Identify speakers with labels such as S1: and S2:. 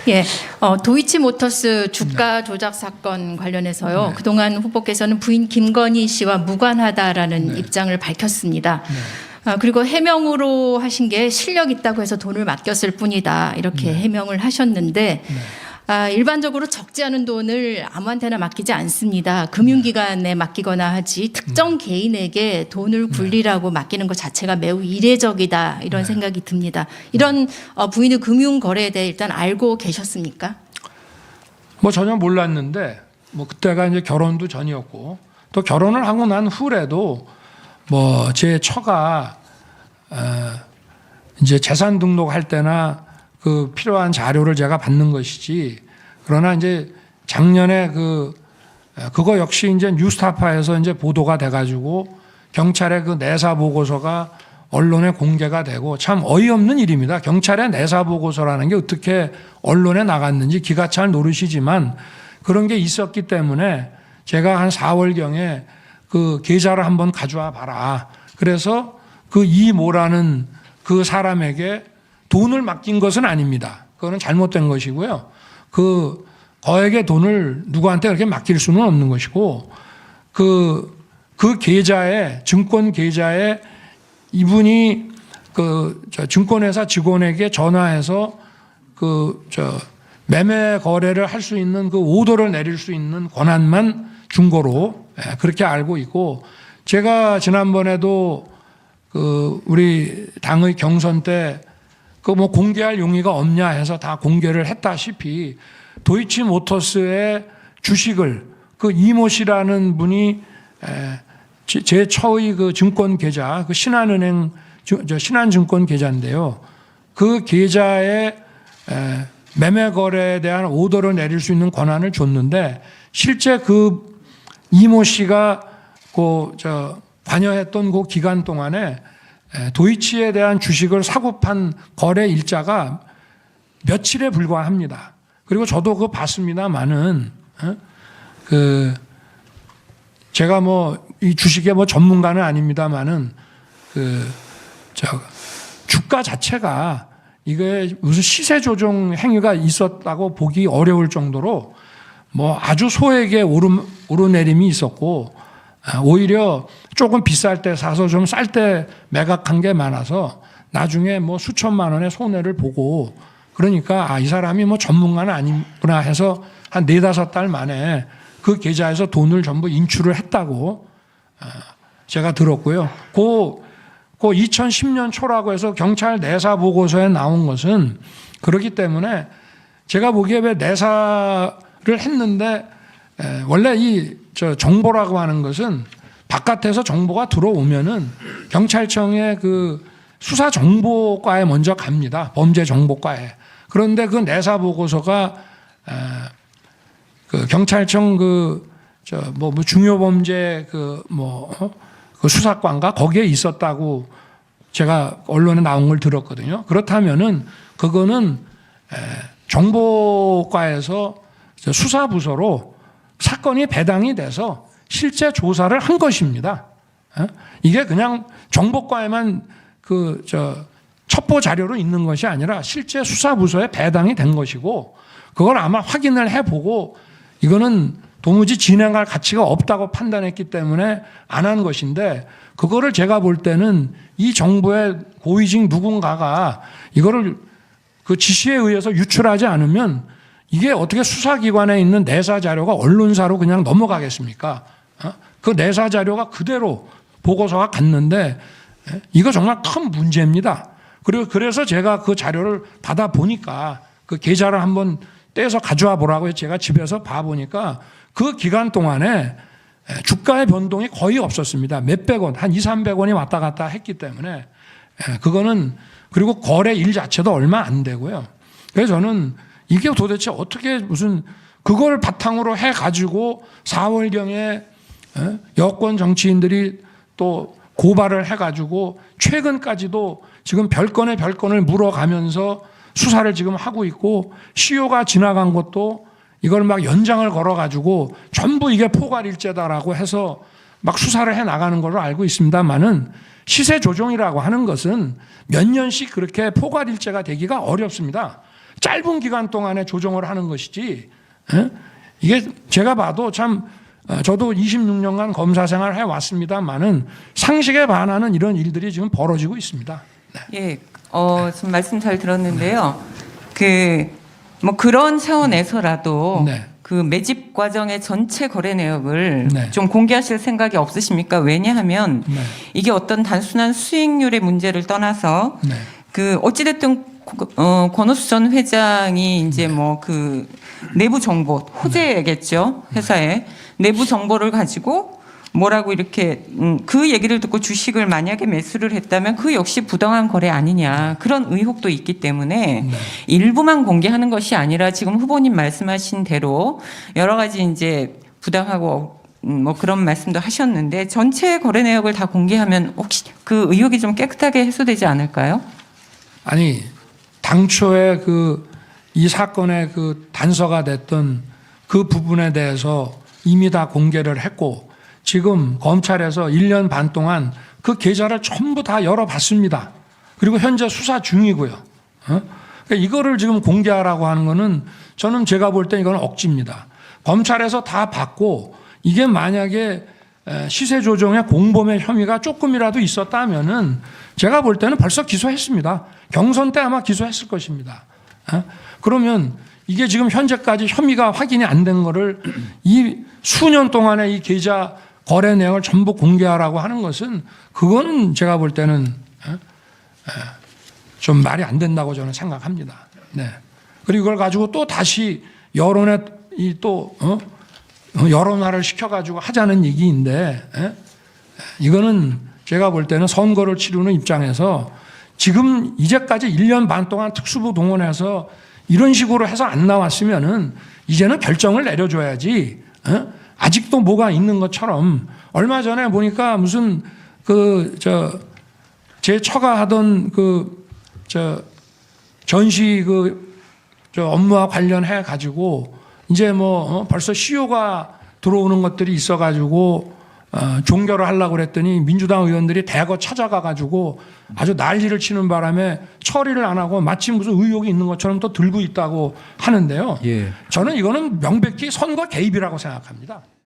S1: 예, 도이치모터스 주가 조작 사건 관련해서요.
S2: 네.
S1: 그동안 후보께서는 부인 김건희 씨와 무관하다라는 입장을 밝혔습니다. 그리고 해명으로 하신 게 실력 있다고 해서 돈을 맡겼을 뿐이다 이렇게 해명을 하셨는데 일반적으로 적지 않은 돈을 아무한테나 맡기지 않습니다. 금융기관에 맡기거나 하지 특정 개인에게 돈을 굴리라고 맡기는 것 자체가 매우 이례적이다 이런 생각이 듭니다. 이런 부인의 금융거래에 대해 일단 알고 계셨습니까?
S2: 뭐 전혀 몰랐는데 뭐 그때가 이제 결혼도 전이었고 또 결혼을 하고 난 후에도 뭐 제 처가 이제 재산 등록할 때나 그 필요한 자료를 제가 받는 것이지. 그러나 이제 작년에 그거 역시 이제 뉴스타파에서 이제 보도가 돼가지고 경찰의 그 내사 보고서가 언론에 공개가 되고 참 어이없는 일입니다. 경찰의 내사 보고서라는 게 어떻게 언론에 나갔는지 기가 찰 노릇이지만 그런 게 있었기 때문에 제가 한 4월경에 그 계좌를 한번 가져와 봐라. 그래서 그 이모라는 그 사람에게 돈을 맡긴 것은 아닙니다. 그거는 잘못된 것이고요. 거액의 돈을 누구한테 그렇게 맡길 수는 없는 것이고 그 계좌에 증권 계좌에 이분이 증권회사 직원에게 전화해서 매매 거래를 할 수 있는 그 오더를 내릴 수 있는 권한만 준 거로 그렇게 알고 있고 제가 지난번에도 우리 당의 경선 때 뭐 공개할 용의가 없냐 해서 다 공개를 했다시피 도이치모터스의 주식을 그 이모 씨라는 분이 제 처의 그 증권 계좌, 그 신한은행, 신한증권 계좌인데요. 그 계좌에 매매 거래에 대한 오더를 내릴 수 있는 권한을 줬는데 실제 그 이모 씨가 관여했던 그 기간 동안에 도이치에 대한 주식을 사고 판 거래 일자가 며칠에 불과합니다. 그리고 저도 그거 봤습니다만은 제가 뭐 이 주식의 뭐 전문가는 아닙니다만은 주가 자체가 이게 무슨 시세 조정 행위가 있었다고 보기 어려울 정도로 뭐 아주 소액의 오르내림이 있었고 오히려 조금 비쌀 때 사서 좀 쌀 때 매각한 게 많아서 나중에 뭐 수천만 원의 손해를 보고 그러니까 이 사람이 뭐 전문가는 아니구나 해서 한 4-5달 만에 그 계좌에서 돈을 전부 인출을 했다고 제가 들었고요. 그 2010년 초라고 해서 경찰 내사 보고서에 나온 것은 그렇기 때문에 제가 보기에 왜 내사를 했는데 원래 정보라고 하는 것은 바깥에서 정보가 들어오면은 경찰청의 그 수사정보과에 먼저 갑니다. 범죄정보과에. 그런데 그 내사 보고서가 그 경찰청 중요범죄 그 수사관가 거기에 있었다고 제가 언론에 나온 걸 들었거든요. 그렇다면은 그거는 정보과에서 수사부서로 사건이 배당이 돼서 실제 조사를 한 것입니다. 이게 그냥 정보과에만 첩보 자료로 있는 것이 아니라 실제 수사부서에 배당이 된 것이고 그걸 아마 확인을 해보고 이거는 도무지 진행할 가치가 없다고 판단했기 때문에 안 한 것인데 그거를 제가 볼 때는 이 정부의 고위직 누군가가 이거를 그 지시에 의해서 유출하지 않으면 이게 어떻게 수사기관에 있는 내사 자료가 언론사로 그냥 넘어가겠습니까? 그 내사 자료가 그대로 보고서가 갔는데 이거 정말 큰 문제입니다. 그리고 그래서 제가 그 자료를 받아 보니까 그 계좌를 한번 떼서 가져와 보라고 제가 집에서 봐 보니까 그 기간 동안에 주가의 변동이 거의 없었습니다. 몇백 원, 한 200-300원이 왔다 갔다 했기 때문에 그거는 그리고 거래일 자체도 얼마 안 되고요. 그래서 저는 이게 도대체 어떻게 무슨 그걸 바탕으로 해가지고 4월경에 여권 정치인들이 또 고발을 해가지고 최근까지도 지금 별건의 별건을 물어가면서 수사를 지금 하고 있고 시효가 지나간 것도 이걸 막 연장을 걸어가지고 전부 이게 포괄일죄다라고 해서 막 수사를 해 나가는 걸로 알고 있습니다만은 시세 조정이라고 하는 것은 몇 년씩 그렇게 포괄일죄가 되기가 어렵습니다. 짧은 기간 동안에 조정을 하는 것이지. 예? 이게 제가 봐도 참 저도 26년간 검사 생활을 해왔습니다만은 상식에 반하는 이런 일들이 지금 벌어지고 있습니다.
S3: 예, 지금 말씀 잘 들었는데요. 뭐 그런 차원에서라도
S2: 네.
S3: 그 매집 과정의 전체 거래 내역을
S2: 네.
S3: 좀 공개하실 생각이 없으십니까? 왜냐하면
S2: 네.
S3: 이게 어떤 단순한 수익률의 문제를 떠나서
S2: 네.
S3: 그 어찌됐든 권오수 전 회장이 이제 뭐 그 내부 정보 호재겠죠, 회사의 내부 정보를 가지고 뭐라고 이렇게 그 얘기를 듣고 주식을 만약에 매수를 했다면 그 역시 부당한 거래 아니냐, 그런 의혹도 있기 때문에 일부만 공개하는 것이 아니라 지금 후보님 말씀하신 대로 여러 가지 이제 부당하고 뭐 그런 말씀도 하셨는데 전체 거래 내역을 다 공개하면 혹시 그 의혹이 좀 깨끗하게 해소되지 않을까요?
S2: 아니, 당초에 이 사건의 그 단서가 됐던 그 부분에 대해서 이미 다 공개를 했고, 지금 검찰에서 1년 반 동안 그 계좌를 전부 다 열어봤습니다. 그리고 현재 수사 중이고요. 그러니까 이거를 지금 공개하라고 하는 거는 저는 제가 볼 때 이건 억지입니다. 검찰에서 다 받고 이게 만약에 시세 조정의 공범의 혐의가 조금이라도 있었다면은 제가 볼 때는 벌써 기소했습니다. 경선 때 아마 기소했을 것입니다. 그러면 이게 지금 현재까지 혐의가 확인이 안 된 거를 이 수년 동안의 이 계좌 거래 내역을 전부 공개하라고 하는 것은 그거는 제가 볼 때는 좀 말이 안 된다고 저는 생각합니다. 네. 그리고 이걸 가지고 또 다시 여론에 또 여론화를 시켜가지고 하자는 얘기인데, 이거는 제가 볼 때는 선거를 치르는 입장에서 지금 이제까지 1년 반 동안 특수부 동원해서 이런 식으로 해서 안 나왔으면은 이제는 결정을 내려줘야지. 아직도 뭐가 있는 것처럼 얼마 전에 보니까 무슨 제 처가 하던 전시 업무와 관련해 가지고 이제 뭐 벌써 시효가 들어오는 것들이 있어 가지고 종결을 하려고 그랬더니 민주당 의원들이 대거 찾아가 가지고 아주 난리를 치는 바람에 처리를 안 하고 마치 무슨 의혹이 있는 것처럼 또 들고 있다고 하는데요.
S4: 예.
S2: 저는 이거는 명백히 선거 개입이라고 생각합니다.